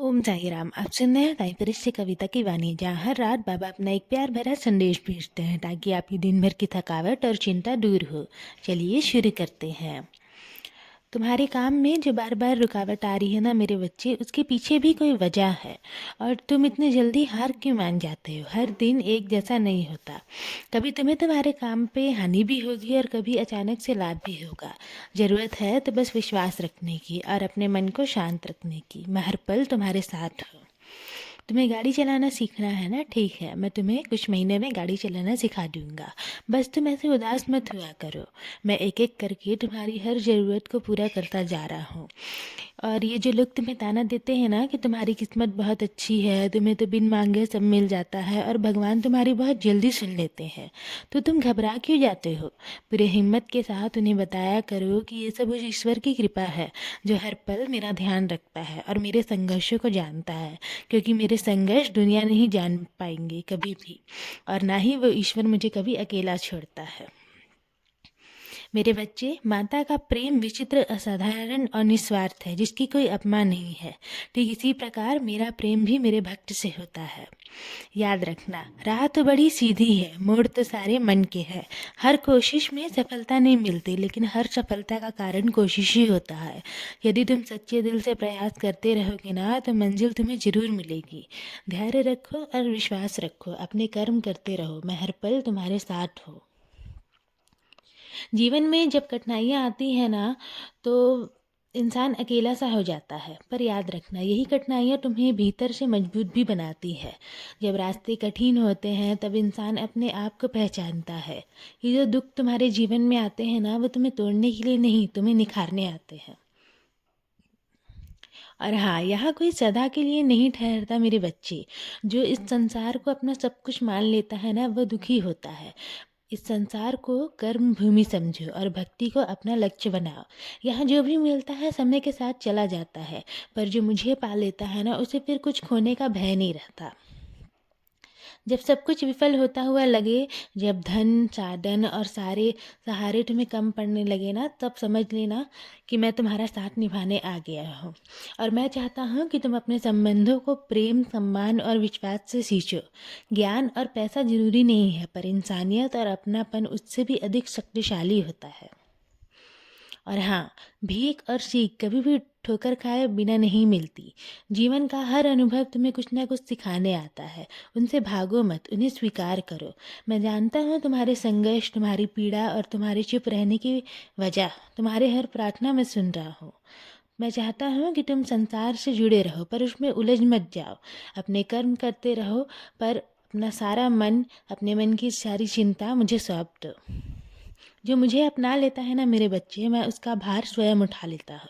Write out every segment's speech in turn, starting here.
ओम साई राम। आप सुन रहे हैं ताइपरिश से कविता की वाणी, जहाँ हर रात बाबा अपना एक प्यार भरा संदेश भेजते हैं ताकि आपकी दिन भर की थकावट और चिंता दूर हो। चलिए शुरू करते हैं। तुम्हारे काम में जो बार बार रुकावट आ रही है ना मेरे बच्चे, उसके पीछे भी कोई वजह है। और तुम इतनी जल्दी हार क्यों मान जाते हो? हर दिन एक जैसा नहीं होता। कभी तुम्हें तुम्हारे काम पे हानि भी होगी और कभी अचानक से लाभ भी होगा। ज़रूरत है तो बस विश्वास रखने की और अपने मन को शांत रखने की। मैं हर पल तुम्हारे साथ हूँ। तुम्हें गाड़ी चलाना सीखना है ना? ठीक है, मैं तुम्हें कुछ महीने में गाड़ी चलाना सिखा दूंगा। बस तुम ऐसे उदास मत हुआ करो। मैं एक एक करके तुम्हारी हर ज़रूरत को पूरा करता जा रहा हूँ। और ये जो लोग तुम्हें ताना देते हैं ना कि तुम्हारी किस्मत बहुत अच्छी है, तुम्हें तो बिन मांगे सब मिल जाता है और भगवान तुम्हारी बहुत जल्दी सुन लेते हैं, तो तुम घबरा क्यों जाते हो? पूरे हिम्मत के साथ उन्हें बताया करो कि ये सब उस ईश्वर की कृपा है जो हर पल मेरा ध्यान रखता है और मेरे संघर्षों को जानता है। क्योंकि मेरे संघर्ष दुनिया नहीं जान पाएंगे कभी भी, और ना ही वो ईश्वर मुझे कभी अकेला छोड़ता है। मेरे बच्चे, माता का प्रेम विचित्र, असाधारण और निस्वार्थ है, जिसकी कोई अपमान नहीं है। ठीक इसी प्रकार मेरा प्रेम भी मेरे भक्त से होता है। याद रखना, राह तो बड़ी सीधी है, मोड़ तो सारे मन के हैं। हर कोशिश में सफलता नहीं मिलती, लेकिन हर सफलता का कारण कोशिश ही होता है। यदि तुम सच्चे दिल से प्रयास करते रहोगे ना, तो मंजिल तुम्हें जरूर मिलेगी। धैर्य रखो और विश्वास रखो, अपने कर्म करते रहो। मैं हर पल तुम्हारे साथ हूँ। जीवन में जब कठिनाइयाँ आती हैं ना, तो इंसान अकेला सा हो जाता है, पर याद रखना, यही कठिनाइयाँ तुम्हें भीतर से मजबूत भी बनाती है। जब रास्ते कठिन होते हैं तब इंसान अपने आप को पहचानता है। ये जो दुख तुम्हारे जीवन में आते हैं ना, वो तुम्हें तोड़ने के लिए नहीं, तुम्हें निखारने आते हैं। और हाँ, यहाँ कोई सदा के लिए नहीं ठहरता मेरे बच्चे। जो इस संसार को अपना सब कुछ मान लेता है ना, वह दुखी होता है। इस संसार को कर्म भूमि समझो और भक्ति को अपना लक्ष्य बनाओ। यहाँ जो भी मिलता है समय के साथ चला जाता है, पर जो मुझे पा लेता है ना, उसे फिर कुछ खोने का भय नहीं रहता। जब सब कुछ विफल होता हुआ लगे, जब धन साधन और सारे सहारे तुम्हें कम पड़ने लगे ना, तब समझ लेना कि मैं तुम्हारा साथ निभाने आ गया हूँ। और मैं चाहता हूँ कि तुम अपने संबंधों को प्रेम, सम्मान और विश्वास से सींचो। ज्ञान और पैसा जरूरी नहीं है, पर इंसानियत और अपनापन उससे भी अधिक शक्तिशाली होता है। और हाँ, भीख और सीख कभी भी ठोकर खाए बिना नहीं मिलती। जीवन का हर अनुभव तुम्हें कुछ ना कुछ सिखाने आता है। उनसे भागो मत, उन्हें स्वीकार करो। मैं जानता हूँ तुम्हारे संघर्ष, तुम्हारी पीड़ा और तुम्हारे चुप रहने की वजह। तुम्हारे हर प्रार्थना मैं सुन रहा हूँ। मैं चाहता हूँ कि तुम संसार से जुड़े रहो, पर उसमें उलझ मत जाओ। अपने कर्म करते रहो, पर अपना सारा मन, अपने मन की सारी चिंता मुझे सौंप दो। जो मुझे अपना लेता है ना मेरे बच्चे, मैं उसका भार स्वयं उठा लेता हूँ।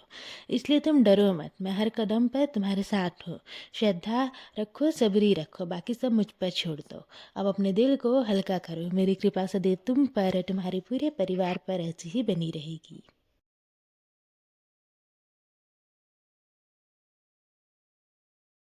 इसलिए तुम डरो मत, मैं हर कदम पर तुम्हारे साथ हूँ। श्रद्धा रखो, सबरी रखो, बाकी सब मुझ पर छोड़ दो। अब अपने दिल को हल्का करो। मेरी कृपा सदैव तुम पर, तुम्हारे पूरे परिवार पर ऐसी ही बनी रहेगी।